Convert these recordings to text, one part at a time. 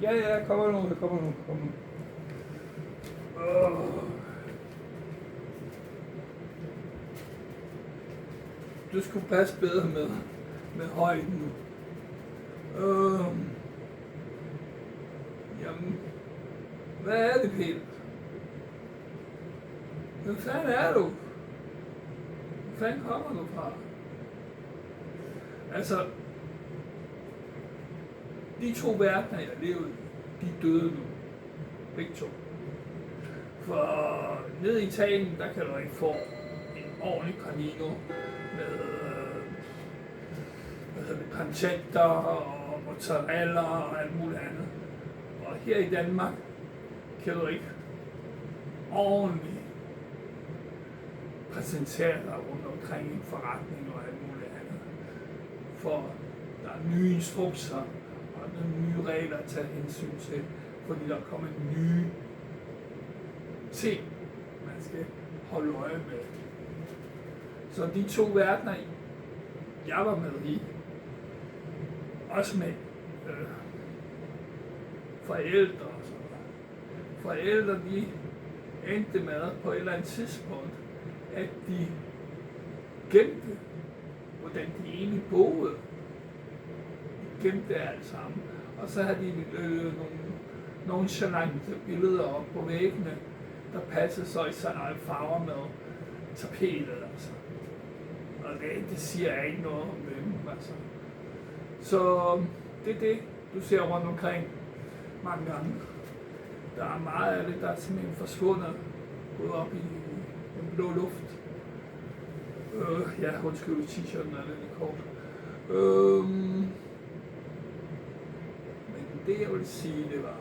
Ja, kommer nu. Du skulle passe bedre med højden nu. Jamen, hvad er det, Peter? Hvor fanden er du? Hvor fanden kommer du fra? Altså, de 2 verdener, jeg levede, de er døde nu. Begge 2. For nede i Italien, der kan du ikke få en ordentlig Canino med pancetta og mozzarella og alt muligt andet. Og her i Danmark kan du ikke ordentligt præsentere dig rundt omkring i en forretning og alt muligt andet. For der er nye instrukser og der er nye regler at tage hensyn til, fordi der kommer nye ting, man skal holde øje med. Så de 2 verdener, jeg var med i, også med forældre og sådan noget. Forældre, de endte med på et eller andet tidspunkt, at de gemte, hvordan de egentlig boede. De gemte det alt sammen. Og så havde de nogle chalante billeder op på væggene, der passede så i sådan nogle farver med tapetet, altså. Og det siger jeg ikke noget om dem, altså. Så det er det, du ser rundt omkring mange gange. Der er meget af det, der er simpelthen forsvundet, gået op i den blå luft. Undskyld, t-shirten er lidt kort. Men det jeg ville sige, det var,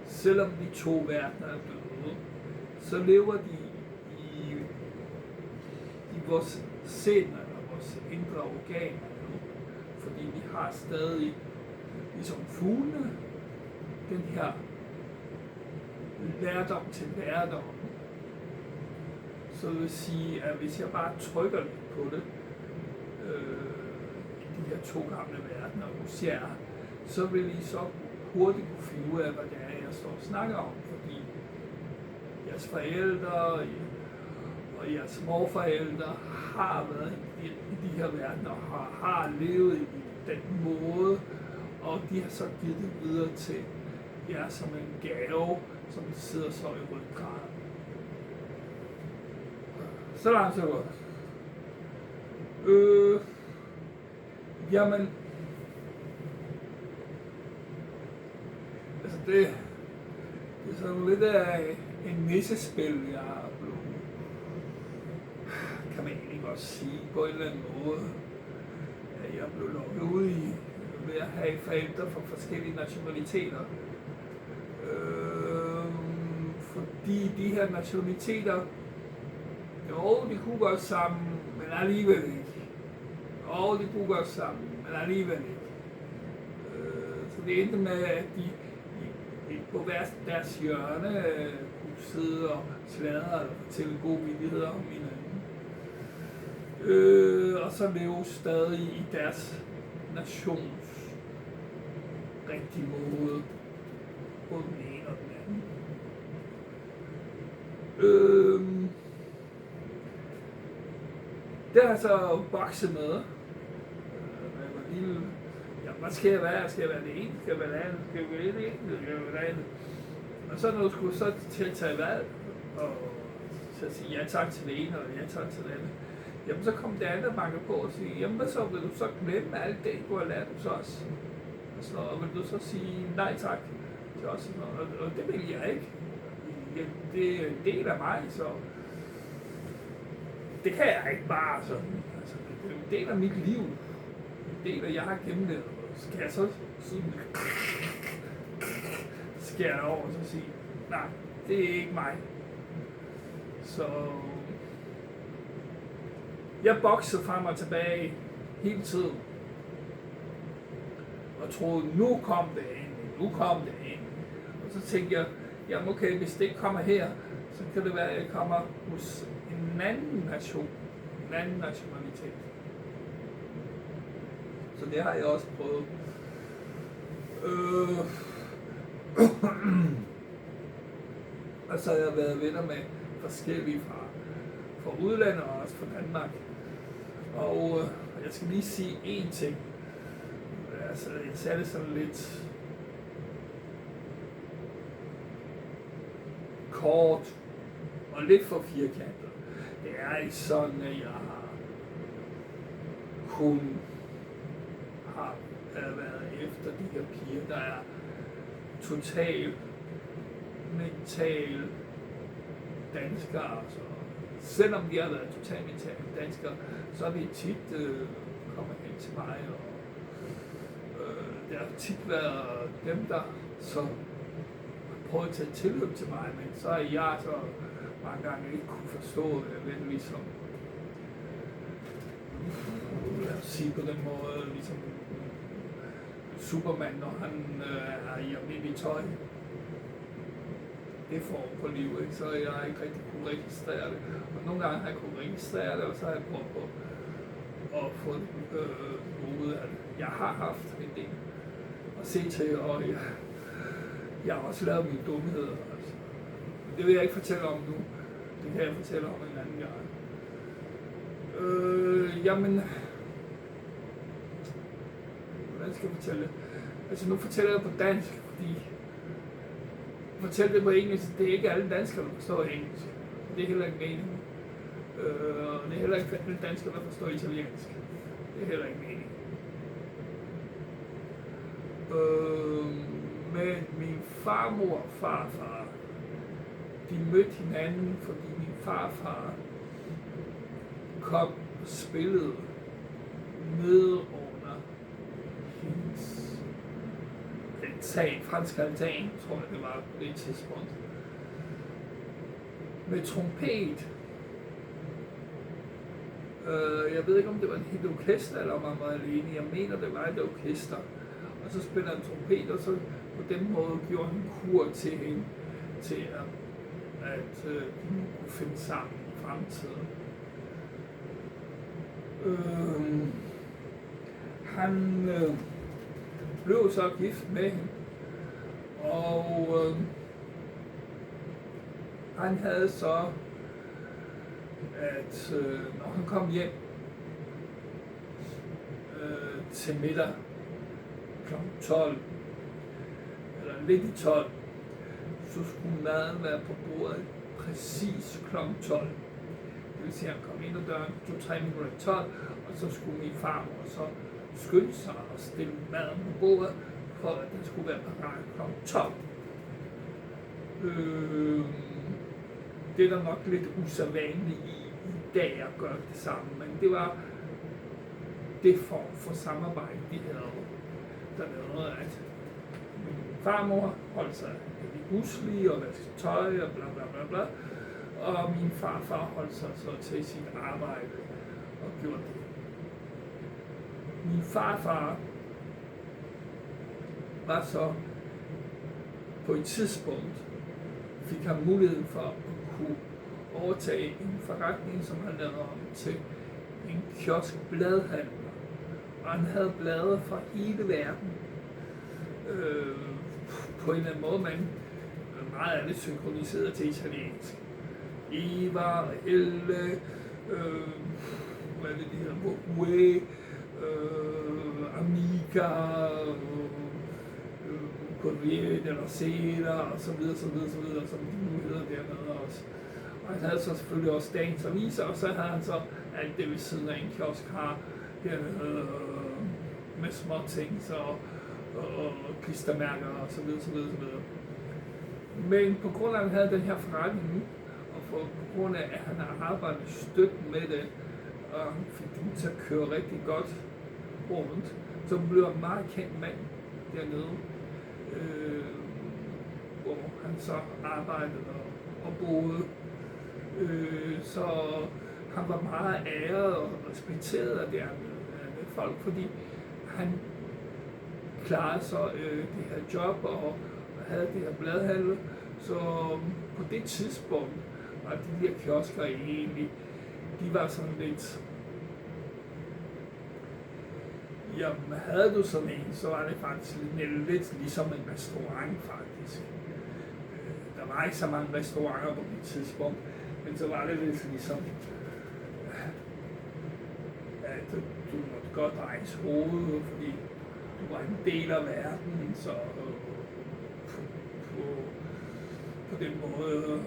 selvom de 2 verdener er døde, så lever de i vores sind eller vores indre organer nu, fordi vi har stadig, ligesom fuglene, den her lærdom til lærdom. Så det vil sige, at hvis jeg bare trykker lidt på det, de her 2 gamle verdener hos jer, så vil I så hurtigt kunne finde ud af, hvad det er, jeg står og snakker om, fordi jeres forældre og jeres morforældre har været i de her verdener, og har levet i den måde, og de har så givet det videre til jer som en gave, som sidder så i ryggraden. Så langt så godt. Jamen, altså det er sådan lidt af en nissespil, jeg har blevet, kan man egentlig godt sige, på en eller anden måde, at jeg blev lukket ud i ved at have forældre fra forskellige nationaliteter. Fordi de her nationaliteter, jo, de kunne godt sammen, men alligevel ikke. Jo, de kunne godt sammen, men alligevel ikke. Så det endte med, at de på hver deres hjørne kunne sidde og sladre og fortælle gode vittigheder om hinanden. Og så leve stadig i deres nations rigtige måde, både den ene og den anden. Det har jeg så bokset med. Hvad skal jeg være? Skal jeg være det ene? Skal jeg være det andet? Skal jeg være det ene? Skal jeg være det andet? Og så når du skulle så til at tage valg, og så sige ja tak til det ene, og ja tak til det andet, jamen så kom det andet banke på og sige, jamen hvad så, vil du så glemme alt det, du har lært hos os? Og vil du så sige nej tak til os? Og det vil jeg ikke. Det er en del af mig, så det kan jeg ikke bare sådan. Altså, det er en del af mit liv. En del af, jeg har gennemlevet. Skal jeg så sådan skære over og så sige, nej, det er ikke mig. Så jeg boksede frem og tilbage hele tiden. Og troede, nu kom det ind. Og så tænkte jeg, jamen okay, hvis det ikke kommer her, så kan det være, at jeg kommer hos en anden nation, en anden nationalitet. Så det har jeg også prøvet. Øh, og så har jeg været venner med forskellige fra udlandet og også fra Danmark. Og jeg skal lige sige én ting. Altså, jeg sagde det sådan lidt kort og lidt for firkantet. Det er ikke sådan, at jeg kun har været efter de her piger, der er totalt mental danskere. Altså, selvom de har været totalt mentale danskere, så har de tit kommet hen til mig, og det har tit været dem, der så har prøvet at tage tilløb til mig, men så er jeg så mange gange ikke kunne forstå det, men ligesom, lad os sige på den måde, ligesom Superman, når han er i almindelig tøj. Det form for liv, ikke? Så jeg ikke rigtig kunne registrere det. Og nogle gange har jeg kunne registrere det, og så har jeg prøvet på at få det ud af det. Jeg har haft en del at se til, og jeg har også lavet mine dumheder. Altså. Det vil jeg ikke fortælle om nu. Det kan jeg fortælle om en anden gang. Jamen, hvordan skal jeg fortælle det? Altså nu fortæller jeg på dansk, fordi fortælle det på engelsk, det er ikke alle danskere, der forstår engelsk. Det er heller ikke meningen. Og det er heller ikke alle danskere, der forstår italiensk. Det er heller ikke meningen. Men min farmor og farfar, de mødte hinanden, fordi min farfar kom og spillede nede under hendes altan, fransk altan, tror jeg det var på det tidspunkt, med trompet. Jeg ved ikke, om det var en helt orkester, eller om man var alene. Jeg mener, det var et orkester. Og så spiller han trompet, og så på den måde gjorde han kur til hende, til at de kunne finde sammen i fremtiden. Han blev så gift med hende, og han havde så, at når han kom hjem til middag kl. 12, eller lidt i 12, så skulle maden være på bordet præcis kl. 12. Det vil sige, at han kom ind ad døren 2-3 minutter i 12, og så skulle min farmor så skynde sig og stille maden på bordet, for at den skulle være parat kl. 12. Det er der nok lidt usædvanligt i dag at gøre det samme, men det var det form for samarbejde, de havde dernede, at min farmor holdt sig i huslige og vaskede tøj og bla bla bla bla, og min farfar holdt sig så til sit arbejde og gjorde det. Min farfar var så på et tidspunkt, fik han muligheden for at kunne overtage en forretning, som han lavede om til en kiosk-bladhandler. Og han havde blade fra hele verden. På en eller anden måde, men meget af det synkroniseret til italiensk. Eva, Elle, hvad er det, de hedder, Ue, Amica, Corriere della Sera, og så videre, som de nu hedder dernede også. Og han havde så selvfølgelig også dagens aviser, og så havde han så alt det ved siden af en kiosk har dernede med små ting, og klistermærker og så videre, så videre. Men på grund af, at han havde den her forretning, og på grund af, at han har arbejdet stødt med det, og han fik den til at køre rigtig godt rundt, så blev han en meget kendt mand dernede, hvor han så arbejdede og boede. Så han var meget æret og respekteret af de folk, fordi han klarede så det her job og havde det her bladhandel. Så på det tidspunkt var de her kiosker egentlig, de var sådan lidt, jamen, havde du sådan en, så var det faktisk lidt ligesom en restaurant faktisk. Der var ikke så mange restauranter på det tidspunkt, men så var det lidt ligesom, at du måtte godt rejse hovedet, fordi du var en del af verden, så på den måde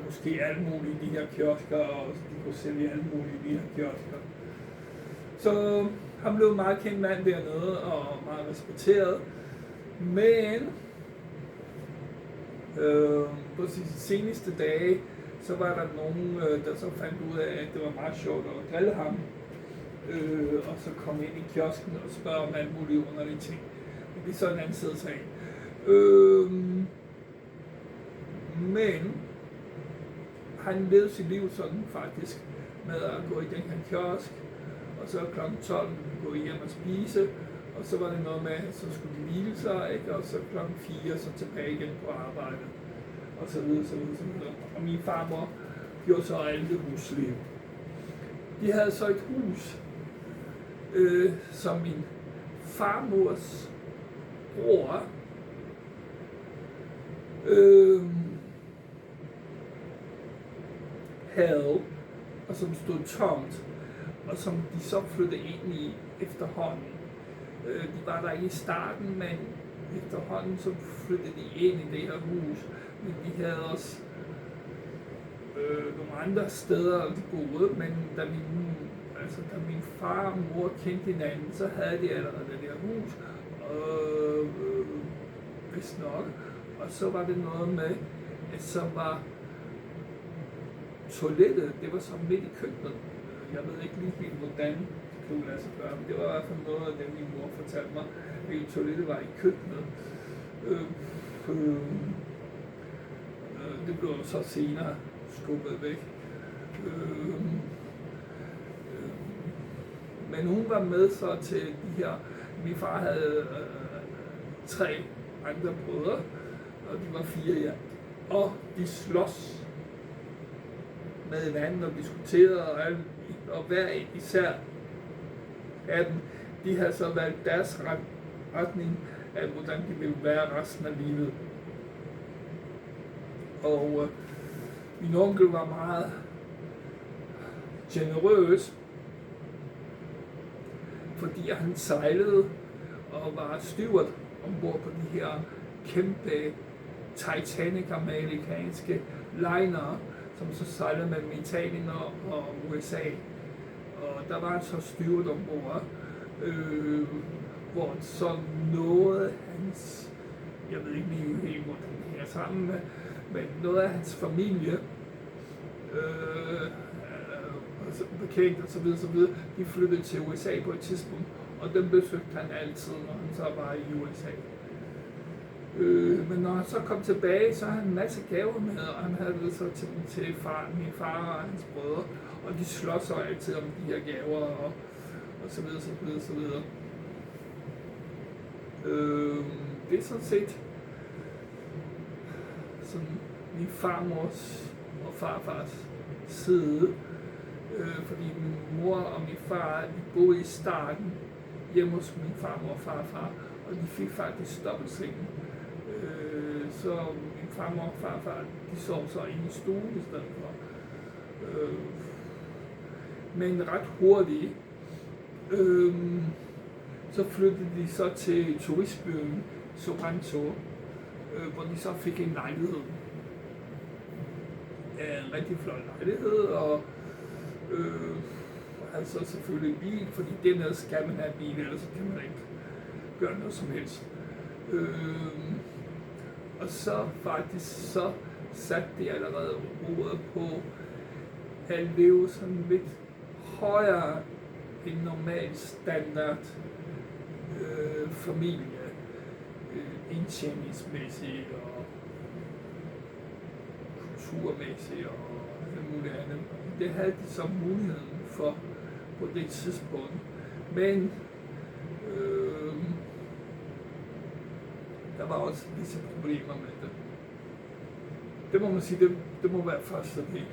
måske alt muligt i de her kiosker, og de kunne sælge alt muligt i de her kiosker. Så han blev en meget kendt mand dernede, og meget respekteret. Men på de seneste dage, så var der nogen, der så fandt ud af, at det var meget sjovt at drille ham. Og så kom ind i kiosken og spørge om alt muligt underlige ting. Men det er så en anden side sag. Men han levede sit liv sådan faktisk, med at gå i den her kiosk, og så kl. 12 gå hjem og spise, og så var det noget med, at så skulle de hvile sig, ikke? Og så kl. 4 så tilbage igen på arbejde, og så videre, så videre, så videre. Og min farmor gjorde så alt det huslige. De havde så et hus, som min farmors bror havde, og som stod tomt, og som de så flyttede ind i efterhånden. De var der ikke i starten, men efterhånden så flyttede de ind i det her hus. Men de havde også nogle andre steder, de boede, men da min far og mor kendte hinanden, så havde de allerede det der hus, vist nok. Og så var det noget med, at så var toilettet, det var så midt i køkkenet. Jeg ved ikke lige helt, hvordan det kunne lade sig gøre, men det var i hvert fald noget af det, min mor fortalte mig, at toilettet var i køkkenet. Det blev så senere skubbet væk. Men hun var med så til de her, min far havde 3 andre brødre, og de var 4 i alt. Og de slås med hinanden og diskuterede, og hver især af dem, de havde så valgt deres retning af, hvordan de ville være resten af livet. Og min onkel var meget generøs, fordi han sejlede og var steward ombord på de her kæmpe Titanic-amerikanske linere, som så sejlede mellem Italien og USA. Og der var så steward ombord, hvor så noget hans, jeg ved ikke lige helt, hvor den hænger sammen med, men noget af hans familie, bekendt og så videre, de flyttede til USA på et tidspunkt, og dem besøgte han altid, når han så var i USA. Men når han så kom tilbage, så havde han en masse gaver med, og han havde det så til min far og hans brødre, og de slås så altid om de her gaver, og så videre, så videre, så videre. Det er sådan set sådan min farmors og farfars side, fordi min mor og min far, de boede i starten hjemme hos min farmor og farfar, og de fik faktisk dobbeltsengen. Så min farmor og farfar, de sov så inde i stuen i stedet for. Men ret hurtigt, så flyttede de så til turistbyen Sorrento, hvor de så fik en lejlighed. En rigtig flot lejlighed, og altså selvfølgelig en bil, fordi dernede skal man have bil, ellers så kan man ikke gøre noget som helst. Og så faktisk så satte de allerede ordet på at leve sådan lidt højere end normal standard familie, indtjeningsmæssigt og kulturmæssigt og alt muligt andet. Det havde de så muligheden for på det tidspunkt. Men der var også visse problemer med det. Det må man sige, det må være første del.